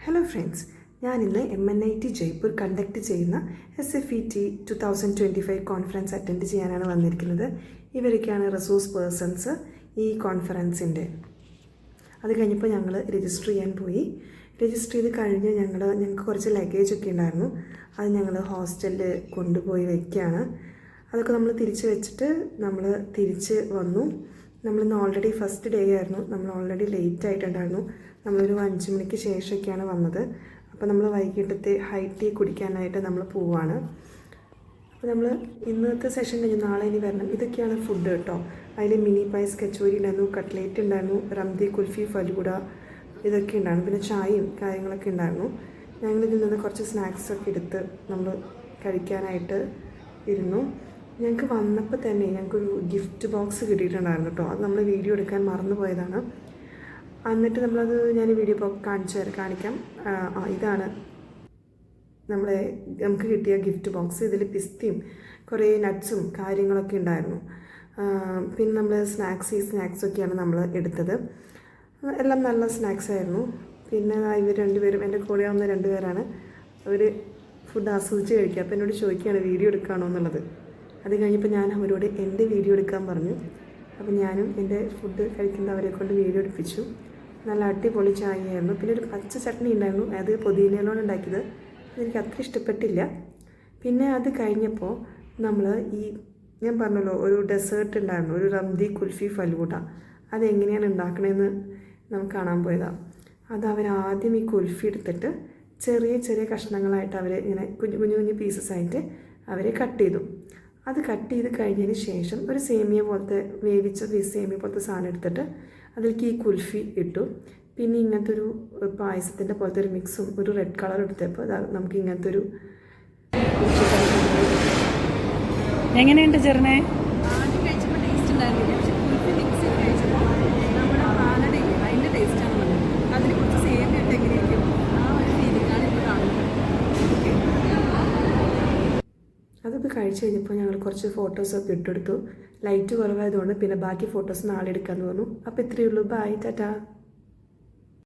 Hello friends, ഞാനിന്ന് MNIT Jaipur conduct ചെയ്യുന്ന SFET 2025 conference attend ചെയ്യാനാണ് വന്നിരിക്കുന്നത്. ഇവരൊക്കെയാണ് റിസോഴ്സ് പേഴ്സൺസ് ഈ കോൺഫറൻസിൻ്റെ. അത് കഴിഞ്ഞപ്പോൾ ഞങ്ങൾ രജിസ്റ്റർ ചെയ്യാൻ പോയി. രജിസ്റ്റർ ചെയ്ത് കഴിഞ്ഞ് ഞങ്ങൾക്ക് കുറച്ച് ലഗേജ് ഒക്കെ ഉണ്ടായിരുന്നു. അത് ഞങ്ങൾ ഹോസ്റ്റലിൽ കൊണ്ടുപോയി വയ്ക്കുകയാണ്. അതൊക്കെ നമ്മൾ തിരിച്ച് വെച്ചിട്ട് നമ്മൾ തിരിച്ച് വന്നു. നമ്മളിന്ന് ഓൾറെഡി ഫസ്റ്റ് ഡേ ആയിരുന്നു. നമ്മൾ ഓൾറെഡി ലേറ്റ് ആയിട്ടുണ്ടായിരുന്നു. നമ്മളൊരു 5 മണിക്ക് ശേഷമൊക്കെയാണ് വന്നത്. അപ്പോൾ നമ്മൾ വൈകിട്ടത്തെ ഹൈ ടീ കുടിക്കാനായിട്ട് നമ്മൾ പോവുകയാണ്. അപ്പോൾ നമ്മൾ ഇന്നത്തെ സെഷൻ കഴിഞ്ഞ് നാളെ ഇനി വരണം. ഇതൊക്കെയാണ് ഫുഡ് കേട്ടോ. അതിൽ മിനി പൈസ്, കച്ചോരി ഉണ്ടായിരുന്നു, കട്ട്ലേറ്റ് ഉണ്ടായിരുന്നു, റംദി, കുൽഫി, ഫലൂഡ ഇതൊക്കെ ഉണ്ടായിരുന്നു. പിന്നെ ചായയും കാര്യങ്ങളൊക്കെ ഉണ്ടായിരുന്നു. ഞങ്ങളിതിൽ നിന്ന് കുറച്ച് സ്നാക്സൊക്കെ എടുത്ത് നമ്മൾ കഴിക്കാനായിട്ട് ഇരുന്നു. ഞങ്ങൾക്ക് വന്നപ്പോൾ തന്നെ ഞങ്ങൾക്കൊരു ഗിഫ്റ്റ് ബോക്സ് കിട്ടിയിട്ടുണ്ടായിരുന്നു കേട്ടോ. അത് നമ്മൾ വീഡിയോ എടുക്കാൻ മറന്നു പോയതാണ്. എന്നിട്ട് നമ്മളത് ഞാൻ വീഡിയോ കാണിക്കാം. ഇതാണ് നമുക്ക് കിട്ടിയ ഗിഫ്റ്റ് ബോക്സ്. ഇതിൽ പിസ്തയും കുറേ നട്ട്സും കാര്യങ്ങളൊക്കെ ഉണ്ടായിരുന്നു. പിന്നെ നമ്മൾ സ്നാക്സൊക്കെയാണ് നമ്മൾ എടുത്തത്. എല്ലാം നല്ല സ്നാക്സ് ആയിരുന്നു. പിന്നെ ഇവർ രണ്ടുപേരും, എൻ്റെ കൂടെ വന്ന 2 പേരാണ്. അവർ ഫുഡ് ആസ്വദിച്ച് കഴിക്കുക. അപ്പോൾ എന്നോട് ചോദിക്കുകയാണ് വീഡിയോ എടുക്കുകയാണോ എന്നുള്ളത്. അത് കഴിഞ്ഞപ്പോൾ ഞാൻ അവരോട് എൻ്റെ വീഡിയോ എടുക്കാൻ പറഞ്ഞു. അപ്പോൾ ഞാനും എൻ്റെ ഫുഡ് കഴിക്കുന്നവരെ കൊണ്ട് വീഡിയോ എടുപ്പിച്ചു. നല്ല അടിപൊളി ചായയായിരുന്നു. പിന്നെ ഒരു പച്ച ചട്നി ഉണ്ടായിരുന്നു. അത് പുതിനയിലോട് ഉണ്ടാക്കിയത്. അതെനിക്ക് അത്ര ഇഷ്ടപ്പെട്ടില്ല. പിന്നെ അത് കഴിഞ്ഞപ്പോൾ നമ്മൾ ഞാൻ പറഞ്ഞല്ലോ ഒരു ഡെസേർട്ട് ഉണ്ടായിരുന്നു, ഒരു റംദി, കുൽഫി, ഫലൂഡ. അതെങ്ങനെയാണ് ഉണ്ടാക്കണമെന്ന് നമുക്ക് കാണാൻ പോയതാണ്. അത് അവരാദ്യം ഈ കുൽഫി എടുത്തിട്ട് ചെറിയ ചെറിയ കഷ്ണങ്ങളായിട്ട് അവർ ഇങ്ങനെ കുഞ്ഞു കുഞ്ഞു പീസസ് ആയിട്ട് അവർ കട്ട് ചെയ്തു. അത് കട്ട് ചെയ്ത് കഴിഞ്ഞതിന് ശേഷം ഒരു സേമിയ പോലത്തെ സേമിയ പോലത്തെ സാധനം എടുത്തിട്ട് അതിലേക്ക് ഈ കുൽഫി ഇട്ടു. പിന്നെ ഇങ്ങനത്തെ ഒരു പായസത്തിൻ്റെ പോലത്തെ ഒരു മിക്സും ഒരു റെഡ് കളർ എടുത്തപ്പോൾ നമുക്ക് ഇങ്ങനത്തെ ഒരു എങ്ങനെയുണ്ട് ചെറുനെ? ആദ്യം കഴിച്ചപ്പോൾ ടേസ്റ്റ് ഉണ്ടായിരുന്നില്ല. പക്ഷേ കുൽഫി മിക്സ് ചെയ്ത് കഴിച്ചപ്പോൾ നമ്മുടെ പാലട അതിൻ്റെ ടേസ്റ്റാണ് വന്നത്. അതിൽ കുറച്ച് സേമിയ ഇട്ട് എങ്ങനെയിരിക്കും ആ ഒരു ഫീലിംഗാണ് ഇപ്പോൾ കാണുന്നത്. അതൊക്കെ കഴിച്ച് കഴിഞ്ഞപ്പോൾ ഞങ്ങൾ കുറച്ച് ഫോട്ടോസൊക്കെ ഇട്ടെടുത്തു. ലൈറ്റ് കുറവായതുകൊണ്ട് പിന്നെ ബാക്കി ഫോട്ടോസ് നാളെ എടുക്കാമെന്ന് പറഞ്ഞു. അപ്പോൾ ഇത്രയേ ഉള്ളൂ. ബൈ, ടാറ്റാ.